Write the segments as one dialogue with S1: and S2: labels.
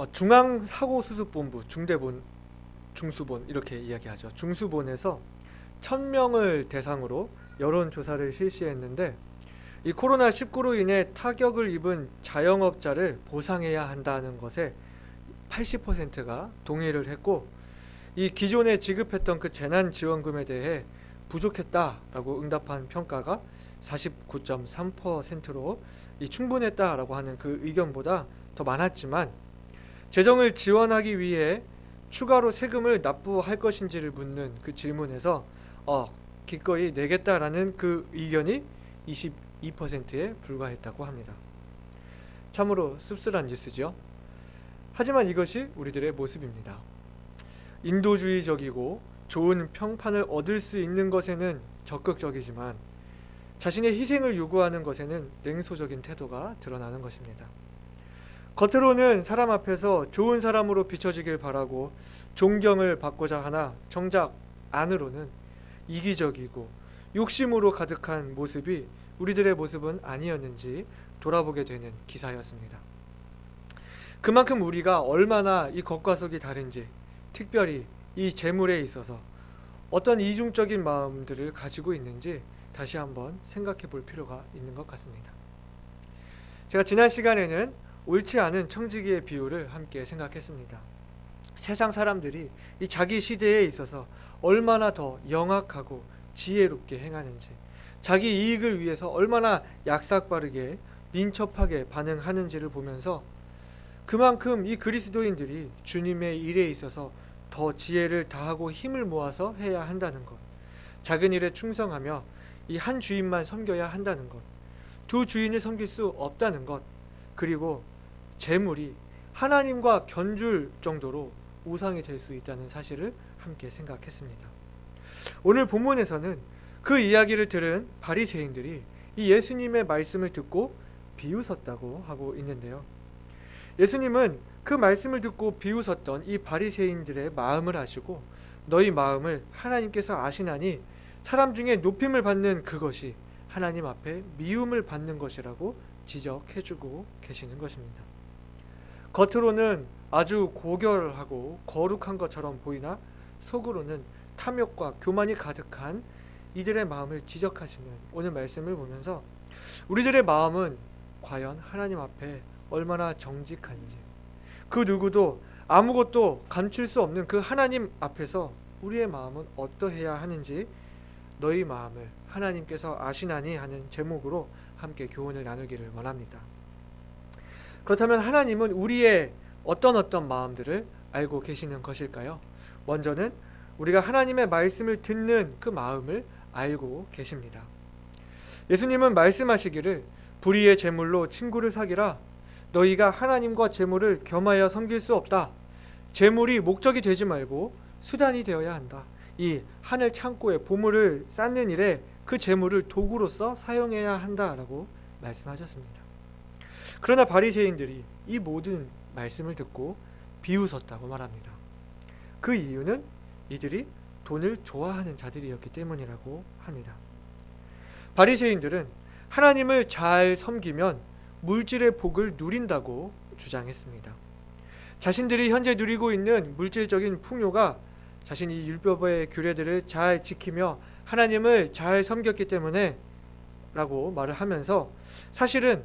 S1: 중앙사고수습본부 중수본 이렇게 이야기하죠. 중수본에서 1000명을 대상으로 여론조사를 실시했는데 이 코로나19로 인해 타격을 입은 자영업자를 보상해야 한다는 것에 80%가 동의를 했고, 이 기존에 지급했던 그 재난지원금에 대해 부족했다라고 응답한 평가가 49.3%로 이 충분했다라고 하는 그 의견보다 더 많았지만, 재정을 지원하기 위해 추가로 세금을 납부할 것인지를 묻는 그 질문에서 기꺼이 내겠다라는 그 의견이 22%에 불과했다고 합니다. 참으로 씁쓸한 뉴스죠. 하지만 이것이 우리들의 모습입니다. 인도주의적이고 좋은 평판을 얻을 수 있는 것에는 적극적이지만 자신의 희생을 요구하는 것에는 냉소적인 태도가 드러나는 것입니다. 겉으로는 사람 앞에서 좋은 사람으로 비춰지길 바라고 존경을 받고자 하나 정작 안으로는 이기적이고 욕심으로 가득한 모습이 우리들의 모습은 아니었는지 돌아보게 되는 기사였습니다. 그만큼 우리가 얼마나 이 겉과 속이 다른지, 특별히 이 재물에 있어서 어떤 이중적인 마음들을 가지고 있는지 다시 한번 생각해 볼 필요가 있는 것 같습니다. 제가 지난 시간에는 옳지 않은 청지기의 비유를 함께 생각했습니다. 세상 사람들이 이 자기 시대에 있어서 얼마나 더 영악하고 지혜롭게 행하는지, 자기 이익을 위해서 얼마나 약삭빠르게 민첩하게 반응하는지를 보면서 그만큼 이 그리스도인들이 주님의 일에 있어서 더 지혜를 다하고 힘을 모아서 해야 한다는 것, 작은 일에 충성하며 이 한 주인만 섬겨야 한다는 것, 두 주인을 섬길 수 없다는 것, 그리고 재물이 하나님과 견줄 정도로 우상이 될 수 있다는 사실을 함께 생각했습니다. 오늘 본문에서는 그 이야기를 들은 바리새인들이 이 예수님의 말씀을 듣고 비웃었다고 하고 있는데요. 예수님은 그 말씀을 듣고 비웃었던 이 바리새인들의 마음을 아시고 너희 마음을 하나님께서 아시나니 사람 중에 높임을 받는 그것이 하나님 앞에 미움을 받는 것이라고 지적해주고 계시는 것입니다. 겉으로는 아주 고결하고 거룩한 것처럼 보이나 속으로는 탐욕과 교만이 가득한 이들의 마음을 지적하시는 오늘 말씀을 보면서 우리들의 마음은 과연 하나님 앞에 얼마나 정직한지, 그 누구도 아무것도 감출 수 없는 그 하나님 앞에서 우리의 마음은 어떠해야 하는지 너희 마음을 하나님께서 아시나니 하는 제목으로 함께 교훈을 나누기를 원합니다. 그렇다면 하나님은 우리의 어떤 마음들을 알고 계시는 것일까요? 먼저는 우리가 하나님의 말씀을 듣는 그 마음을 알고 계십니다. 예수님은 말씀하시기를 불의의 재물로 친구를 사기라. 너희가 하나님과 재물을 겸하여 섬길 수 없다. 재물이 목적이 되지 말고 수단이 되어야 한다. 이 하늘 창고에 보물을 쌓는 일에 그 재물을 도구로서 사용해야 한다라고 말씀하셨습니다. 그러나 바리새인들이 이 모든 말씀을 듣고 비웃었다고 말합니다. 그 이유는 이들이 돈을 좋아하는 자들이었기 때문이라고 합니다. 바리새인들은 하나님을 잘 섬기면 물질의 복을 누린다고 주장했습니다. 자신들이 현재 누리고 있는 물질적인 풍요가 자신이 율법의 규례들을 잘 지키며 하나님을 잘 섬겼기 때문에 라고 말을 하면서 사실은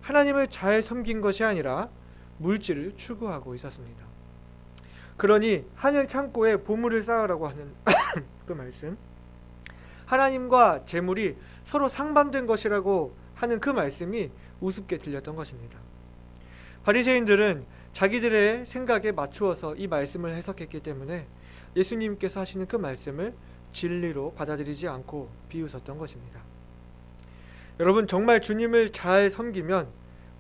S1: 하나님을 잘 섬긴 것이 아니라 물질을 추구하고 있었습니다. 그러니 하늘 창고에 보물을 쌓으라고 하는 그 말씀, 하나님과 재물이 서로 상반된 것이라고 하는 그 말씀이 우습게 들렸던 것입니다. 바리새인들은 자기들의 생각에 맞추어서 이 말씀을 해석했기 때문에 예수님께서 하시는 그 말씀을 진리로 받아들이지 않고 비웃었던 것입니다. 여러분, 정말 주님을 잘 섬기면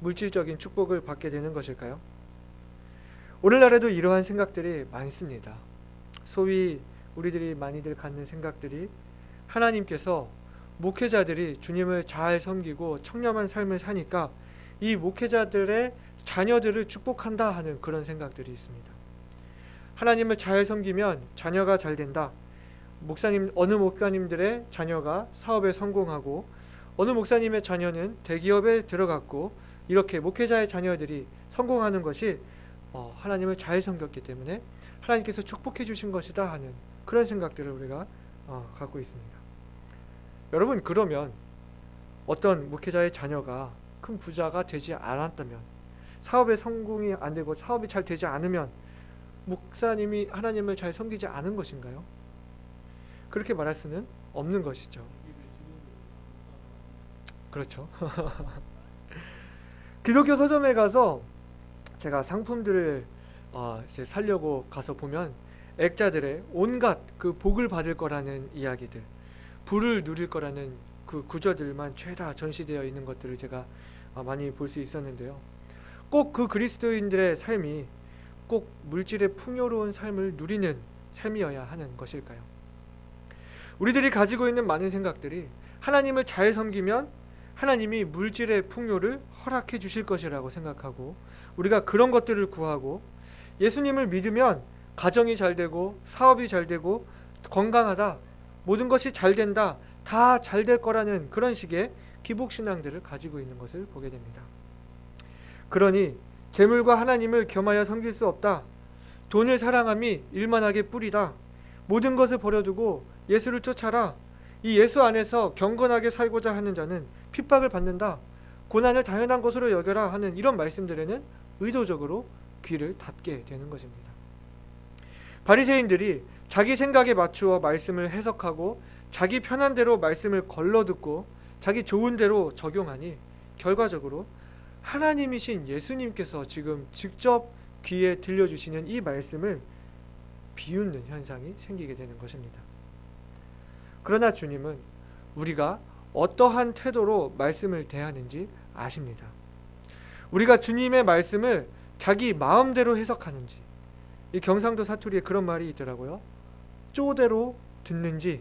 S1: 물질적인 축복을 받게 되는 것일까요? 오늘날에도 이러한 생각들이 많습니다. 소위 우리들이 많이들 갖는 생각들이 하나님께서 목회자들이 주님을 잘 섬기고 청렴한 삶을 사니까 이 목회자들의 자녀들을 축복한다 하는 그런 생각들이 있습니다. 하나님을 잘 섬기면 자녀가 잘 된다. 어느 목사님들의 자녀가 사업에 성공하고 어느 목사님의 자녀는 대기업에 들어갔고 이렇게 목회자의 자녀들이 성공하는 것이 하나님을 잘 섬겼기 때문에 하나님께서 축복해 주신 것이다 하는 그런 생각들을 우리가 갖고 있습니다. 여러분, 그러면 어떤 목회자의 자녀가 큰 부자가 되지 않았다면, 사업에 성공이 안 되고 사업이 잘 되지 않으면 목사님이 하나님을 잘 섬기지 않은 것인가요? 그렇게 말할 수는 없는 것이죠. 그렇죠. 기독교 서점에 가서 제가 상품들을 이제 사려고 가서 보면 액자들의 온갖 그 복을 받을 거라는 이야기들, 부를 누릴 거라는 그 구절들만 죄다 전시되어 있는 것들을 제가 많이 볼 수 있었는데요. 꼭 그 그리스도인들의 삶이 꼭 물질의 풍요로운 삶을 누리는 삶이어야 하는 것일까요? 우리들이 가지고 있는 많은 생각들이 하나님을 잘 섬기면 하나님이 물질의 풍요를 허락해 주실 것이라고 생각하고, 우리가 그런 것들을 구하고, 예수님을 믿으면 가정이 잘 되고 사업이 잘 되고 건강하다, 모든 것이 잘 된다, 다 잘 될 거라는 그런 식의 기복신앙들을 가지고 있는 것을 보게 됩니다. 그러니 재물과 하나님을 겸하여 섬길 수 없다, 돈을 사랑함이 일만하게 뿌리다, 모든 것을 버려두고 예수를 쫓아라, 이 예수 안에서 경건하게 살고자 하는 자는 핍박을 받는다, 고난을 당연한 것으로 여겨라 하는 이런 말씀들에는 의도적으로 귀를 닫게 되는 것입니다. 바리새인들이 자기 생각에 맞추어 말씀을 해석하고 자기 편한 대로 말씀을 걸러듣고 자기 좋은 대로 적용하니 결과적으로 하나님이신 예수님께서 지금 직접 귀에 들려주시는 이 말씀을 비웃는 현상이 생기게 되는 것입니다. 그러나 주님은 우리가 어떠한 태도로 말씀을 대하는지 아십니다. 우리가 주님의 말씀을 자기 마음대로 해석하는지, 이 경상도 사투리에 그런 말이 있더라고요. 쪼대로 듣는지,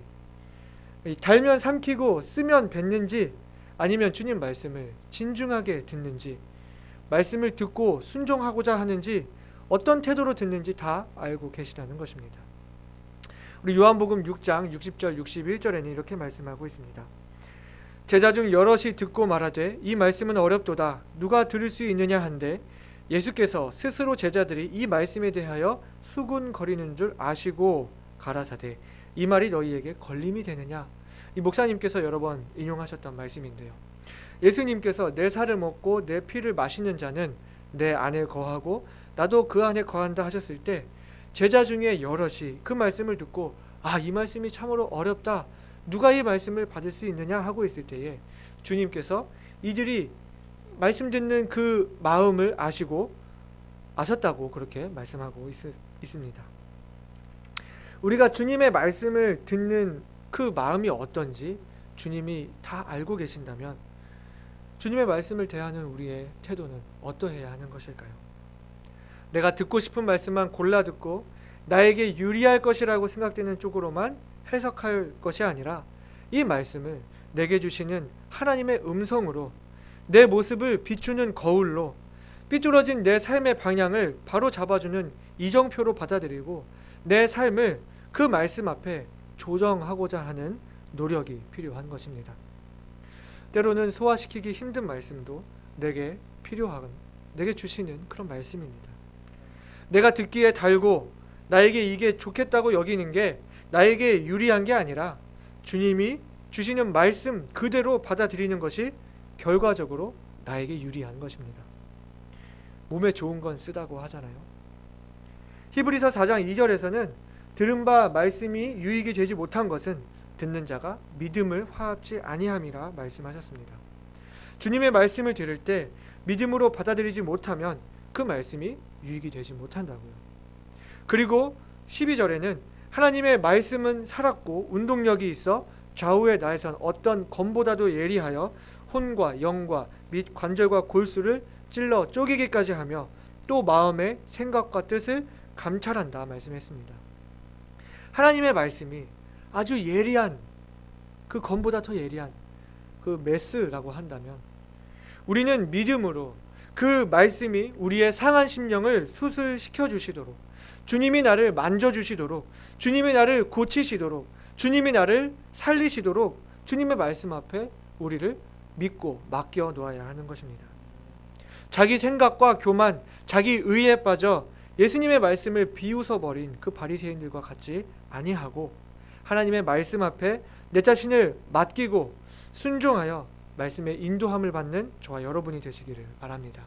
S1: 달면 삼키고 쓰면 뱉는지, 아니면 주님 말씀을 진중하게 듣는지, 말씀을 듣고 순종하고자 하는지, 어떤 태도로 듣는지 다 알고 계시다는 것입니다. 우리 요한복음 6장 60절 61절에는 이렇게 말씀하고 있습니다. 제자 중 여럿이 듣고 말하되 이 말씀은 어렵도다, 누가 들을 수 있느냐 한데, 예수께서 스스로 제자들이 이 말씀에 대하여 수군거리는 줄 아시고 가라사대 이 말이 너희에게 걸림이 되느냐. 이 목사님께서 여러 번 인용하셨던 말씀인데요. 예수님께서 내 살을 먹고 내 피를 마시는 자는 내 안에 거하고 나도 그 안에 거한다 하셨을 때, 제자 중에 여럿이 그 말씀을 듣고 이 말씀이 참으로 어렵다, 누가 이 말씀을 받을 수 있느냐 하고 있을 때에 주님께서 이들이 말씀 듣는 그 마음을 아셨다고 그렇게 말씀하고 있습니다. 우리가 주님의 말씀을 듣는 그 마음이 어떤지 주님이 다 알고 계신다면 주님의 말씀을 대하는 우리의 태도는 어떠해야 하는 것일까요? 내가 듣고 싶은 말씀만 골라 듣고 나에게 유리할 것이라고 생각되는 쪽으로만 해석할 것이 아니라 이 말씀을 내게 주시는 하나님의 음성으로, 내 모습을 비추는 거울로, 삐뚤어진 내 삶의 방향을 바로 잡아주는 이정표로 받아들이고 내 삶을 그 말씀 앞에 조정하고자 하는 노력이 필요한 것입니다. 때로는 소화시키기 힘든 말씀도 내게 주시는 그런 말씀입니다. 내가 듣기에 달고 나에게 이게 좋겠다고 여기는 게 나에게 유리한 게 아니라 주님이 주시는 말씀 그대로 받아들이는 것이 결과적으로 나에게 유리한 것입니다. 몸에 좋은 건 쓰다고 하잖아요. 히브리서 4장 2절에서는 들은 바 말씀이 유익이 되지 못한 것은 듣는 자가 믿음을 화합지 아니함이라 말씀하셨습니다. 주님의 말씀을 들을 때 믿음으로 받아들이지 못하면 그 말씀이 유익이 되지 못한다고요. 그리고 12절에는 하나님의 말씀은 살았고 운동력이 있어 좌우에 나에선 어떤 검보다도 예리하여 혼과 영과 및 관절과 골수를 찔러 쪼개기까지 하며 또 마음의 생각과 뜻을 감찰한다 말씀했습니다. 하나님의 말씀이 아주 예리한, 그 검보다 더 예리한 그 메스라고 한다면 우리는 믿음으로 그 말씀이 우리의 상한 심령을 수술시켜 주시도록, 주님이 나를 만져주시도록, 주님이 나를 고치시도록, 주님이 나를 살리시도록 주님의 말씀 앞에 우리를 믿고 맡겨 놓아야 하는 것입니다. 자기 생각과 교만, 자기 의에 빠져 예수님의 말씀을 비웃어 버린 그 바리새인들과 같지 아니하고 하나님의 말씀 앞에 내 자신을 맡기고 순종하여 말씀의 인도함을 받는 저와 여러분이 되시기를 바랍니다.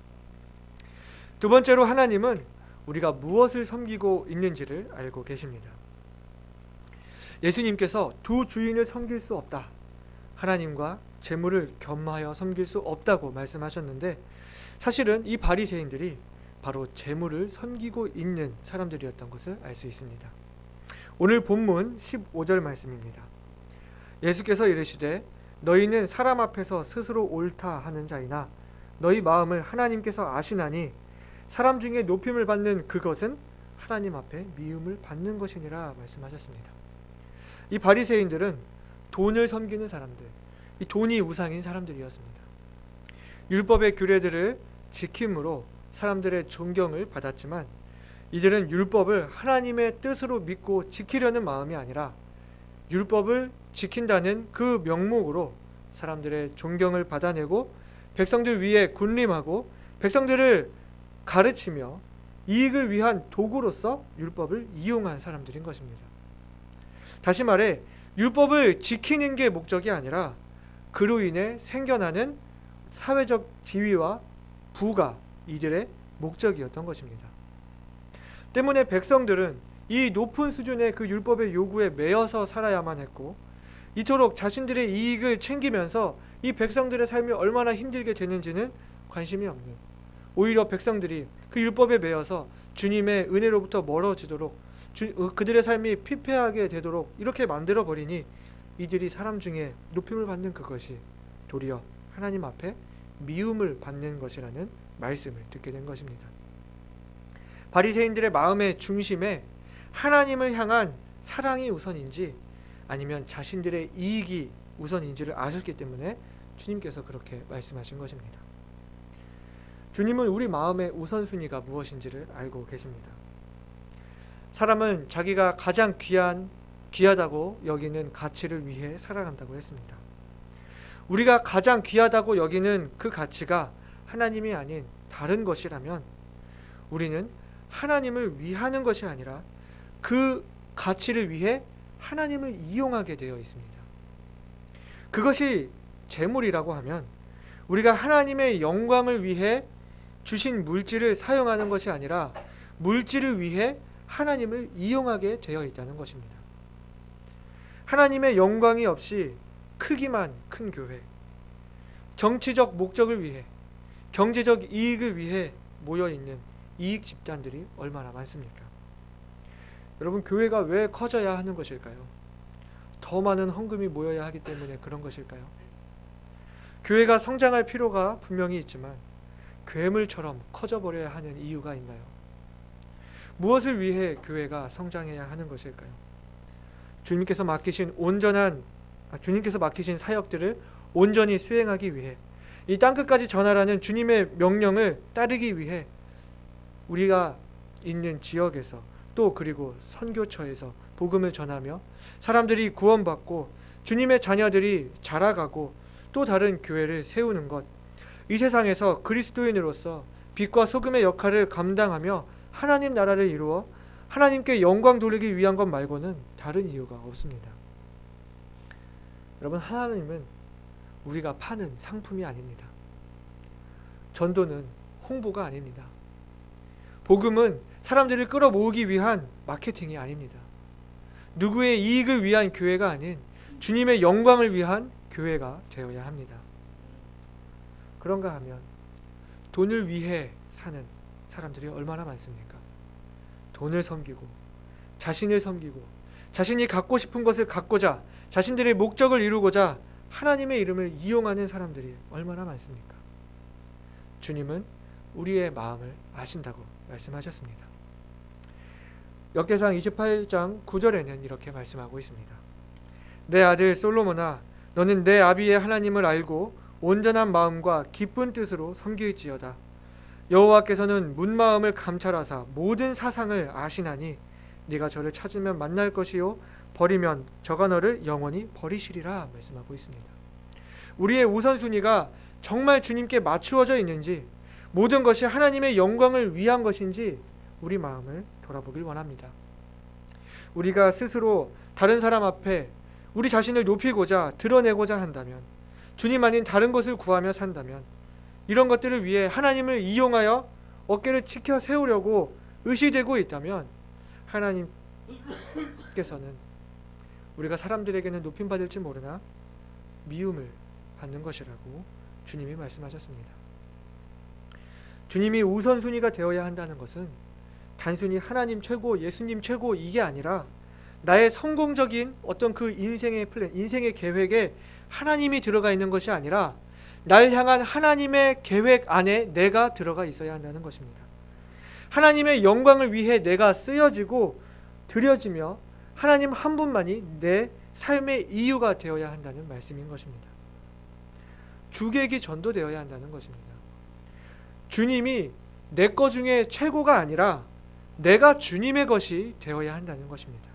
S1: 두 번째로 하나님은 우리가 무엇을 섬기고 있는지를 알고 계십니다. 예수님께서 두 주인을 섬길 수 없다. 하나님과 재물을 겸하여 섬길 수 없다고 말씀하셨는데 사실은 이 바리새인들이 바로 재물을 섬기고 있는 사람들이었던 것을 알 수 있습니다. 오늘 본문 15절 말씀입니다. 예수께서 이르시되 너희는 사람 앞에서 스스로 옳다 하는 자이나 너희 마음을 하나님께서 아시나니 사람 중에 높임을 받는 그것은 하나님 앞에 미움을 받는 것이니라 말씀하셨습니다. 이 바리새인들은 돈을 섬기는 사람들, 이 돈이 우상인 사람들이었습니다. 율법의 규례들을 지킴으로 사람들의 존경을 받았지만 이들은 율법을 하나님의 뜻으로 믿고 지키려는 마음이 아니라 율법을 지킨다는 그 명목으로 사람들의 존경을 받아내고 백성들 위에 군림하고 백성들을 가르치며 이익을 위한 도구로서 율법을 이용한 사람들인 것입니다. 다시 말해 율법을 지키는 게 목적이 아니라 그로 인해 생겨나는 사회적 지위와 부가 이들의 목적이었던 것입니다. 때문에 백성들은 이 높은 수준의 그 율법의 요구에 매여서 살아야만 했고 이토록 자신들의 이익을 챙기면서 이 백성들의 삶이 얼마나 힘들게 되는지는 관심이 없는, 오히려 백성들이 그 율법에 매여서 주님의 은혜로부터 멀어지도록 그들의 삶이 피폐하게 되도록 이렇게 만들어 버리니 이들이 사람 중에 높임을 받는 그것이 도리어 하나님 앞에 미움을 받는 것이라는 말씀을 듣게 된 것입니다. 바리새인들의 마음의 중심에 하나님을 향한 사랑이 우선인지 아니면 자신들의 이익이 우선인지를 아셨기 때문에 주님께서 그렇게 말씀하신 것입니다. 주님은 우리 마음의 우선순위가 무엇인지를 알고 계십니다. 사람은 자기가 가장 귀하다고 여기는 가치를 위해 살아간다고 했습니다. 우리가 가장 귀하다고 여기는 그 가치가 하나님이 아닌 다른 것이라면 우리는 하나님을 위하는 것이 아니라 그 가치를 위해 하나님을 이용하게 되어 있습니다. 그것이 재물이라고 하면 우리가 하나님의 영광을 위해 주신 물질을 사용하는 것이 아니라 물질을 위해 하나님을 이용하게 되어 있다는 것입니다. 하나님의 영광이 없이 크기만 큰 교회, 정치적 목적을 위해 경제적 이익을 위해 모여있는 이익 집단들이 얼마나 많습니까? 여러분, 교회가 왜 커져야 하는 것일까요? 더 많은 헌금이 모여야 하기 때문에 그런 것일까요? 교회가 성장할 필요가 분명히 있지만 괴물처럼 커져버려야 하는 이유가 있나요? 무엇을 위해 교회가 성장해야 하는 것일까요? 주님께서 맡기신 사역들을 온전히 수행하기 위해 이 땅끝까지 전하라는 주님의 명령을 따르기 위해 우리가 있는 지역에서 또 그리고 선교처에서 복음을 전하며 사람들이 구원받고 주님의 자녀들이 자라가고 또 다른 교회를 세우는 것, 이 세상에서 그리스도인으로서 빛과 소금의 역할을 감당하며 하나님 나라를 이루어 하나님께 영광 돌리기 위한 것 말고는 다른 이유가 없습니다. 여러분, 하나님은 우리가 파는 상품이 아닙니다. 전도는 홍보가 아닙니다. 복음은 사람들을 끌어모으기 위한 마케팅이 아닙니다. 누구의 이익을 위한 교회가 아닌 주님의 영광을 위한 교회가 되어야 합니다. 그런가 하면 돈을 위해 사는 사람들이 얼마나 많습니까? 돈을 섬기고 자신을 섬기고 자신이 갖고 싶은 것을 갖고자 자신들의 목적을 이루고자 하나님의 이름을 이용하는 사람들이 얼마나 많습니까? 주님은 우리의 마음을 아신다고 말씀하셨습니다. 역대상 28장 9절에는 이렇게 말씀하고 있습니다. 내 아들 솔로몬아, 너는 내 아비의 하나님을 알고 온전한 마음과 기쁜 뜻으로 섬길지어다. 여호와께서는 문마음을 감찰하사 모든 사상을 아시나니 네가 저를 찾으면 만날 것이요 버리면 저가 너를 영원히 버리시리라 말씀하고 있습니다. 우리의 우선순위가 정말 주님께 맞추어져 있는지, 모든 것이 하나님의 영광을 위한 것인지 우리 마음을 돌아보길 원합니다. 우리가 스스로 다른 사람 앞에 우리 자신을 높이고자 드러내고자 한다면, 주님 아닌 다른 것을 구하며 산다면, 이런 것들을 위해 하나님을 이용하여 어깨를 치켜 세우려고 의시되고 있다면, 하나님께서는 우리가 사람들에게는 높임받을지 모르나 미움을 받는 것이라고 주님이 말씀하셨습니다. 주님이 우선순위가 되어야 한다는 것은 단순히 하나님 최고, 예수님 최고 이게 아니라 나의 성공적인 어떤 그 인생의 플랜, 인생의 계획에 하나님이 들어가 있는 것이 아니라 날 향한 하나님의 계획 안에 내가 들어가 있어야 한다는 것입니다. 하나님의 영광을 위해 내가 쓰여지고 드려지며 하나님 한 분만이 내 삶의 이유가 되어야 한다는 말씀인 것입니다. 주객이 전도되어야 한다는 것입니다. 주님이 내 것 중에 최고가 아니라 내가 주님의 것이 되어야 한다는 것입니다.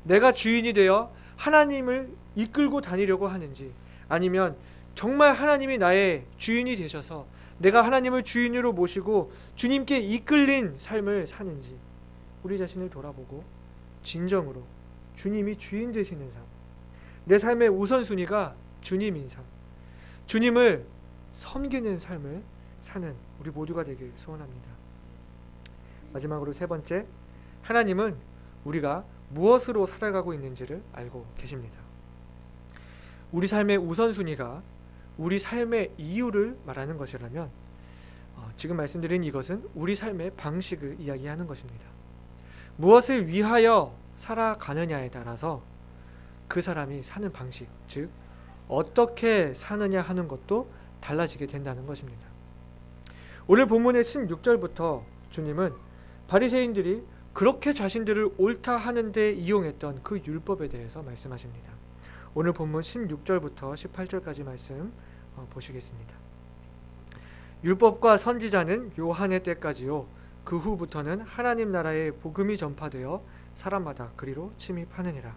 S1: 내가 주인이 되어 하나님을 이끌고 다니려고 하는지, 아니면 정말 하나님이 나의 주인이 되셔서 내가 하나님을 주인으로 모시고 주님께 이끌린 삶을 사는지 우리 자신을 돌아보고 진정으로 주님이 주인 되시는 삶, 내 삶의 우선순위가 주님인 삶, 주님을 섬기는 삶을 사는 우리 모두가 되길 소원합니다. 마지막으로 세 번째, 하나님은 우리가 무엇으로 살아가고 있는지를 알고 계십니다. 우리 삶의 우선순위가 우리 삶의 이유를 말하는 것이라면 지금 말씀드린 이것은 우리 삶의 방식을 이야기하는 것입니다. 무엇을 위하여 살아가느냐에 따라서 그 사람이 사는 방식, 즉 어떻게 사느냐 하는 것도 달라지게 된다는 것입니다. 오늘 본문의 16절부터 주님은 바리새인들이 그렇게 자신들을 옳다 하는 데 이용했던 그 율법에 대해서 말씀하십니다. 오늘 본문 16절부터 18절까지 말씀 보시겠습니다. 율법과 선지자는 요한의 때까지요, 그 후부터는 하나님 나라의 복음이 전파되어 사람마다 그리로 침입하느니라.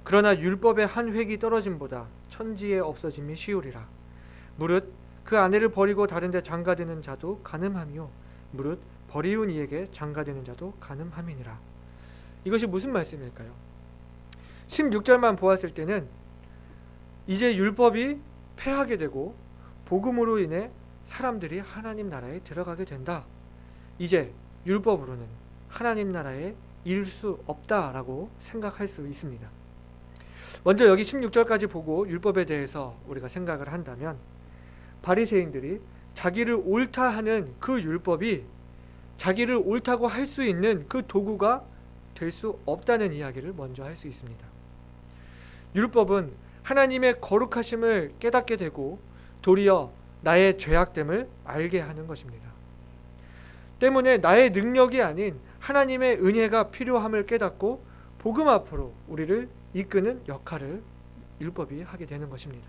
S1: 그러나 율법의 한 획이 떨어짐보다 천지에 없어짐이 쉬우리라. 무릇 그 아내를 버리고 다른 데 장가드는 자도 간음하며 무릇 버리운 이에게 장가드는 자도 간음함이니라. 이것이 무슨 말씀일까요? 16절만 보았을 때는 이제 율법이 폐하게 되고 복음으로 인해 사람들이 하나님 나라에 들어가게 된다. 이제 율법으로는 하나님 나라에 이를 수 없다라고 생각할 수 있습니다. 먼저 여기 16절까지 보고 율법에 대해서 우리가 생각을 한다면, 바리새인들이 자기를 옳다 하는 그 율법이 자기를 옳다고 할 수 있는 그 도구가 될 수 없다는 이야기를 먼저 할 수 있습니다. 율법은 하나님의 거룩하심을 깨닫게 되고 도리어 나의 죄악됨을 알게 하는 것입니다. 때문에 나의 능력이 아닌 하나님의 은혜가 필요함을 깨닫고 복음 앞으로 우리를 이끄는 역할을 율법이 하게 되는 것입니다.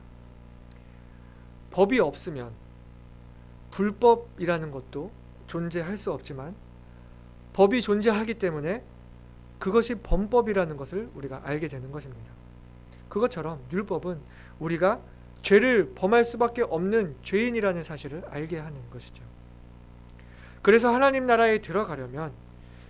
S1: 법이 없으면 불법이라는 것도 존재할 수 없지만, 법이 존재하기 때문에 그것이 범법이라는 것을 우리가 알게 되는 것입니다. 그것처럼 율법은 우리가 죄를 범할 수밖에 없는 죄인이라는 사실을 알게 하는 것이죠. 그래서 하나님 나라에 들어가려면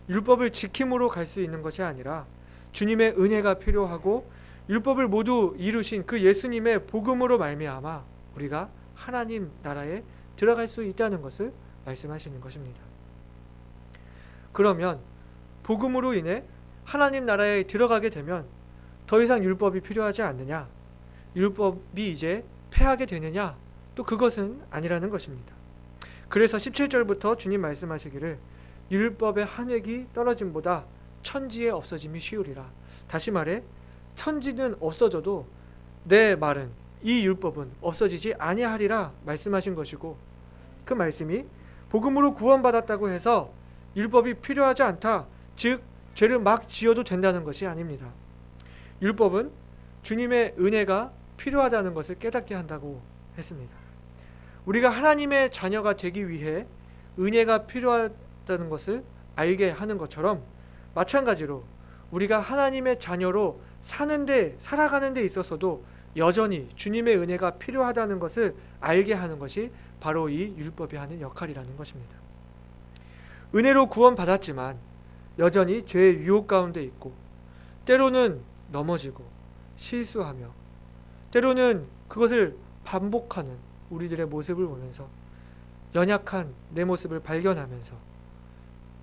S1: 율법을 지킴으로 갈 수 있는 것이 아니라 주님의 은혜가 필요하고 율법을 모두 이루신 그 예수님의 복음으로 말미암아 우리가 하나님 나라에 들어갈 수 있다는 것을 말씀하시는 것입니다. 그러면 복음으로 인해 하나님 나라에 들어가게 되면 더 이상 율법이 필요하지 않느냐? 율법이 이제 폐하게 되느냐? 또 그것은 아니라는 것입니다. 그래서 17절부터 주님 말씀하시기를 율법의 한 획이 떨어짐보다 천지에 없어짐이 쉬우리라. 다시 말해 천지는 없어져도 내 말은, 이 율법은 없어지지 아니하리라 말씀하신 것이고, 그 말씀이 복음으로 구원받았다고 해서 율법이 필요하지 않다, 즉 죄를 막 지어도 된다는 것이 아닙니다. 율법은 주님의 은혜가 필요하다는 것을 깨닫게 한다고 했습니다. 우리가 하나님의 자녀가 되기 위해 은혜가 필요하다는 것을 알게 하는 것처럼, 마찬가지로 우리가 하나님의 자녀로 살아가는 데 있어서도 여전히 주님의 은혜가 필요하다는 것을 알게 하는 것이 바로 이 율법이 하는 역할이라는 것입니다. 은혜로 구원받았지만 여전히 죄의 유혹 가운데 있고, 때로는 넘어지고 실수하며, 때로는 그것을 반복하는 우리들의 모습을 보면서 연약한 내 모습을 발견하면서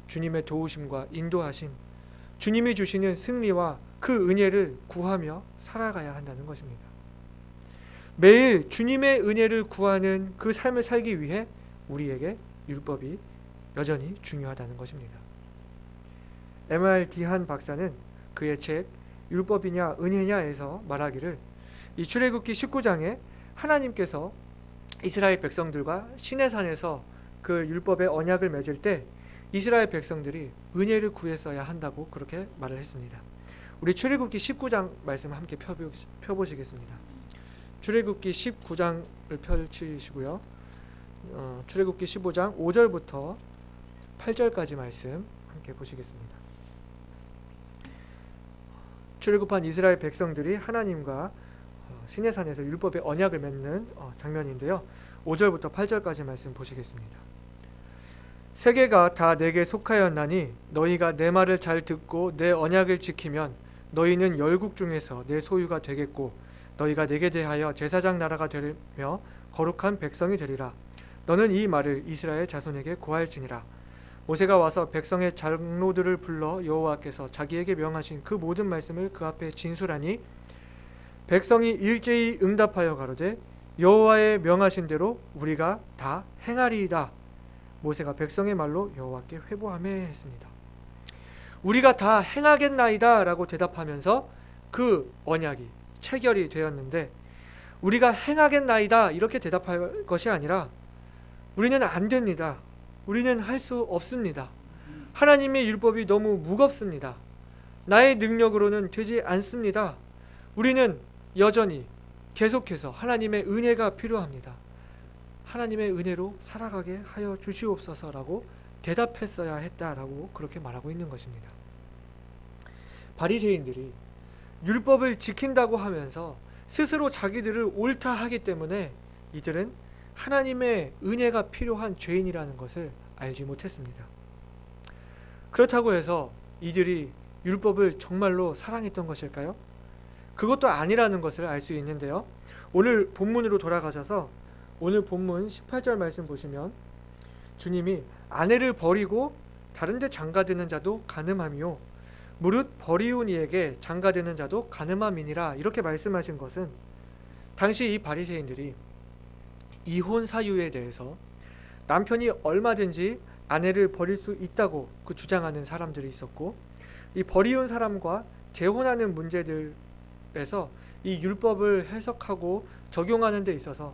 S1: 주님의 도우심과 인도하심, 주님이 주시는 승리와 그 은혜를 구하며 살아가야 한다는 것입니다. 매일 주님의 은혜를 구하는 그 삶을 살기 위해 우리에게 율법이 여전히 중요하다는 것입니다. M.R. 디한 박사는 그의 책 율법이냐 은혜냐에서 말하기를, 이 출애굽기 19장에 하나님께서 이스라엘 백성들과 시내산에서 그 율법의 언약을 맺을 때 이스라엘 백성들이 은혜를 구했어야 한다고 그렇게 말을 했습니다. 우리 출애굽기 19장 말씀 함께 펴보시겠습니다. 출애굽기 19장을 펼치시고요. 출애굽기 15장 5절부터 8절까지 말씀 함께 보시겠습니다. 출애굽한 이스라엘 백성들이 하나님과 시내산에서 율법의 언약을 맺는 장면인데요. 5절부터 8절까지 말씀 보시겠습니다. 세계가 다 내게 속하였나니 너희가 내 말을 잘 듣고 내 언약을 지키면 너희는 열국 중에서 내 소유가 되겠고 너희가 내게 대하여 제사장 나라가 되며 거룩한 백성이 되리라. 너는 이 말을 이스라엘 자손에게 고할지니라. 모세가 와서 백성의 장로들을 불러 여호와께서 자기에게 명하신 그 모든 말씀을 그 앞에 진술하니 백성이 일제히 응답하여 가로되 여호와의 명하신 대로 우리가 다 행하리이다. 모세가 백성의 말로 여호와께 회복하며 했습니다. 우리가 다 행하겠나이다 라고 대답하면서 그 언약이 체결이 되었는데, 우리가 행하겠나이다 이렇게 대답할 것이 아니라 우리는 안 됩니다. 우리는 할 수 없습니다. 하나님의 율법이 너무 무겁습니다. 나의 능력으로는 되지 않습니다. 우리는 여전히 계속해서 하나님의 은혜가 필요합니다. 하나님의 은혜로 살아가게 하여 주시옵소서라고 대답했어야 했다라고 그렇게 말하고 있는 것입니다. 바리새인들이 율법을 지킨다고 하면서 스스로 자기들을 옳다 하기 때문에 이들은 하나님의 은혜가 필요한 죄인이라는 것을 알지 못했습니다. 그렇다고 해서 이들이 율법을 정말로 사랑했던 것일까요? 그것도 아니라는 것을 알 수 있는데요. 오늘 본문으로 돌아가셔서 오늘 본문 18절 말씀 보시면 주님이 아내를 버리고 다른 데 장가드는 자도 간음함이요 무릇 버리운 이에게 장가드는 자도 간음함이니라 이렇게 말씀하신 것은, 당시 이 바리새인들이 이혼 사유에 대해서 남편이 얼마든지 아내를 버릴 수 있다고 그 주장하는 사람들이 있었고, 이 버리운 사람과 재혼하는 문제들에서 이 율법을 해석하고 적용하는 데 있어서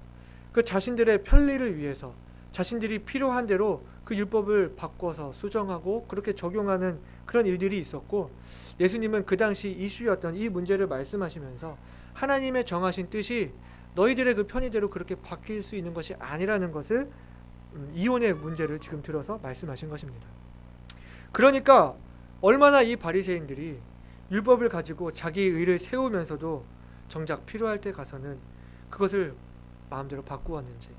S1: 그 자신들의 편리를 위해서 자신들이 필요한 대로 그 율법을 바꿔서 수정하고 그렇게 적용하는 그런 일들이 있었고, 예수님은 그 당시 이슈였던 이 문제를 말씀하시면서 하나님의 정하신 뜻이 너희들의 그 편의대로 그렇게 바뀔 수 있는 것이 아니라는 것을 이혼의 문제를 지금 들어서 말씀하신 것입니다. 그러니까 얼마나 이 바리새인들이 율법을 가지고 자기 의를 세우면서도 정작 필요할 때 가서는 그것을 마음대로 바꾸었는지,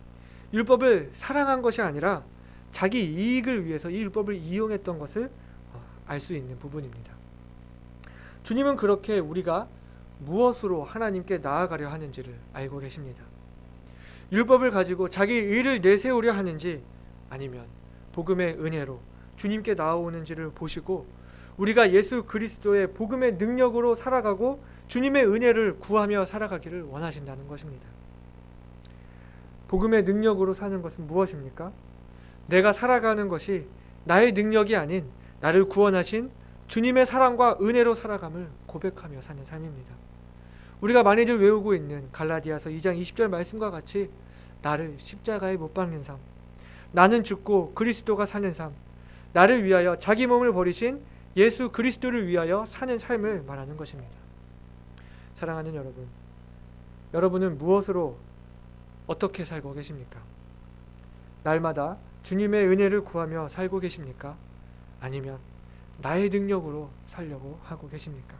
S1: 율법을 사랑한 것이 아니라 자기 이익을 위해서 이 율법을 이용했던 것을 알 수 있는 부분입니다. 주님은 그렇게 우리가 무엇으로 하나님께 나아가려 하는지를 알고 계십니다. 율법을 가지고 자기 의를 내세우려 하는지 아니면 복음의 은혜로 주님께 나아오는지를 보시고 우리가 예수 그리스도의 복음의 능력으로 살아가고 주님의 은혜를 구하며 살아가기를 원하신다는 것입니다. 복음의 능력으로 사는 것은 무엇입니까? 내가 살아가는 것이 나의 능력이 아닌 나를 구원하신 주님의 사랑과 은혜로 살아감을 고백하며 사는 삶입니다. 우리가 많이들 외우고 있는 갈라디아서 2장 20절 말씀과 같이 나를 십자가에 못 박는 삶, 나는 죽고 그리스도가 사는 삶, 나를 위하여 자기 몸을 버리신 예수 그리스도를 위하여 사는 삶을 말하는 것입니다. 사랑하는 여러분, 여러분은 무엇으로 어떻게 살고 계십니까? 날마다 주님의 은혜를 구하며 살고 계십니까? 아니면 나의 능력으로 살려고 하고 계십니까?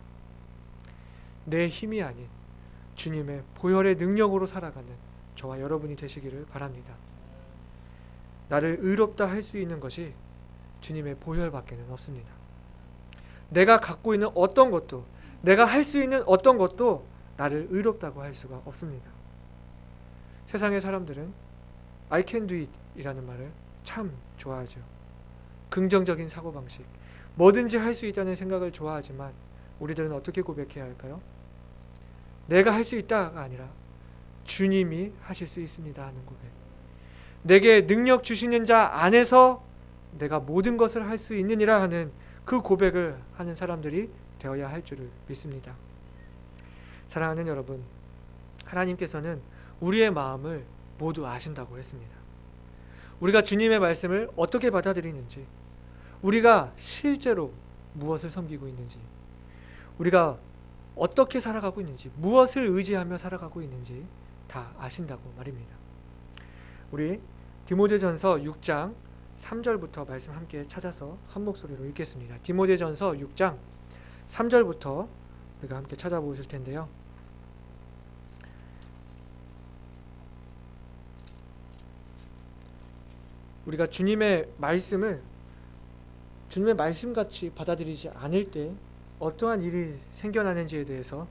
S1: 내 힘이 아닌 주님의 보혈의 능력으로 살아가는 저와 여러분이 되시기를 바랍니다. 나를 의롭다 할 수 있는 것이 주님의 보혈밖에는 없습니다. 내가 갖고 있는 어떤 것도, 내가 할 수 있는 어떤 것도 나를 의롭다고 할 수가 없습니다. 세상의 사람들은 I can do it 이라는 말을 참 좋아하죠. 긍정적인 사고방식, 뭐든지 할 수 있다는 생각을 좋아하지만 우리들은 어떻게 고백해야 할까요? 내가 할 수 있다가 아니라 주님이 하실 수 있습니다 하는 고백. 내게 능력 주시는 자 안에서 내가 모든 것을 할 수 있느니라 하는 그 고백을 하는 사람들이 되어야 할 줄을 믿습니다. 사랑하는 여러분, 하나님께서는 우리의 마음을 모두 아신다고 했습니다. 우리가 주님의 말씀을 어떻게 받아들이는지, 우리가 실제로 무엇을 섬기고 있는지, 우리가 어떻게 살아가고 있는지, 무엇을 의지하며 살아가고 있는지 다 아신다고 말입니다. 우리 디모데전서 6장 3절부터 말씀 함께 찾아서 한 목소리로 읽겠습니다. 디모데전서 6장 3절부터 우리가 함께 찾아보실 텐데요. 우리가 주님의 말씀을 주님의 말씀같이 받아들이지 않을 때 어떠한 일이 생겨나는지에 대해서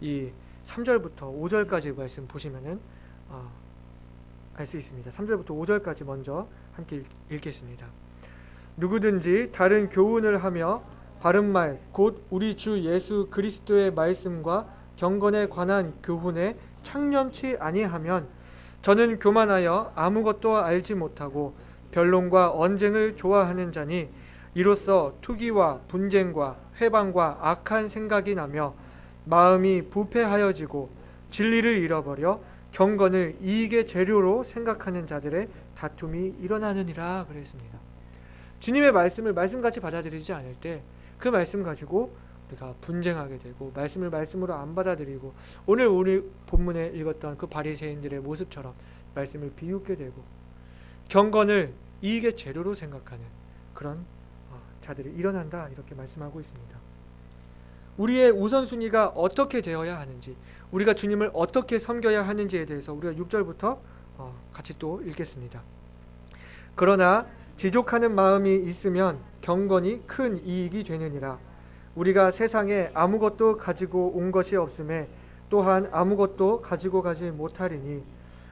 S1: 이 3절부터 5절까지 말씀 보시면은 알 수 있습니다. 3절부터 5절까지 먼저 함께 읽겠습니다. 누구든지 다른 교훈을 하며 바른 말 곧 우리 주 예수 그리스도의 말씀과 경건에 관한 교훈에 창념치 아니하면 저는 교만하여 아무것도 알지 못하고 변론과 언쟁을 좋아하는 자니 이로써 투기와 분쟁과 회방과 악한 생각이 나며 마음이 부패하여지고 진리를 잃어버려 경건을 이익의 재료로 생각하는 자들의 다툼이 일어나느니라 그랬습니다. 주님의 말씀을 말씀같이 받아들이지 않을 때 그 말씀 가지고 우리가 분쟁하게 되고 말씀을 말씀으로 안 받아들이고 오늘 우리 본문에 읽었던 그 바리새인들의 모습처럼 말씀을 비웃게 되고 경건을 이익의 재료로 생각하는 그런 자들이 일어난다 이렇게 말씀하고 있습니다. 우리의 우선순위가 어떻게 되어야 하는지, 우리가 주님을 어떻게 섬겨야 하는지에 대해서 우리가 6절부터 같이 또 읽겠습니다. 그러나 지족하는 마음이 있으면 경건이 큰 이익이 되느니라. 우리가 세상에 아무것도 가지고 온 것이 없음에 또한 아무것도 가지고 가지 못하리니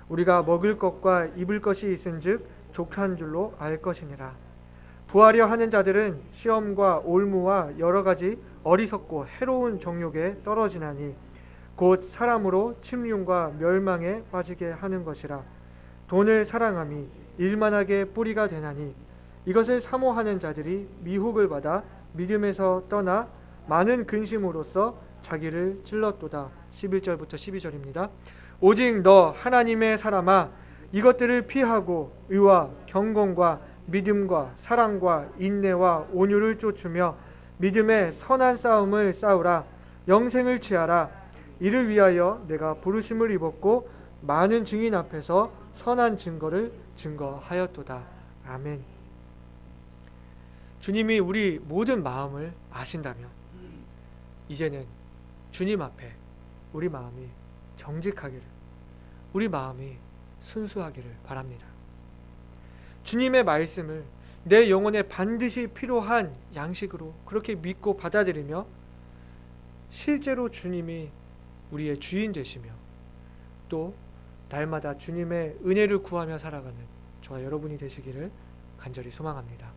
S1: 우리가 먹을 것과 입을 것이 있은즉 족한 줄로 알 것이니라. 부하려 하는 자들은 시험과 올무와 여러 가지 어리석고 해로운 정욕에 떨어지나니 곧 사람으로 침륜과 멸망에 빠지게 하는 것이라. 돈을 사랑함이 일만하게 뿌리가 되나니 이것을 사모하는 자들이 미혹을 받아 믿음에서 떠나 많은 근심으로써 자기를 찔렀도다. 11절부터 12절입니다. 오직 너 하나님의 사람아 이것들을 피하고 의와 경건과 믿음과 사랑과 인내와 온유를 쫓으며 믿음의 선한 싸움을 싸우라. 영생을 취하라. 이를 위하여 내가 부르심을 입었고 많은 증인 앞에서 선한 증거를 증거하였도다. 아멘. 주님이 우리 모든 마음을 아신다면 이제는 주님 앞에 우리 마음이 정직하기를, 우리 마음이 순수하기를 바랍니다. 주님의 말씀을 내 영혼에 반드시 필요한 양식으로 그렇게 믿고 받아들이며 실제로 주님이 우리의 주인 되시며 또 날마다 주님의 은혜를 구하며 살아가는 저와 여러분이 되시기를 간절히 소망합니다.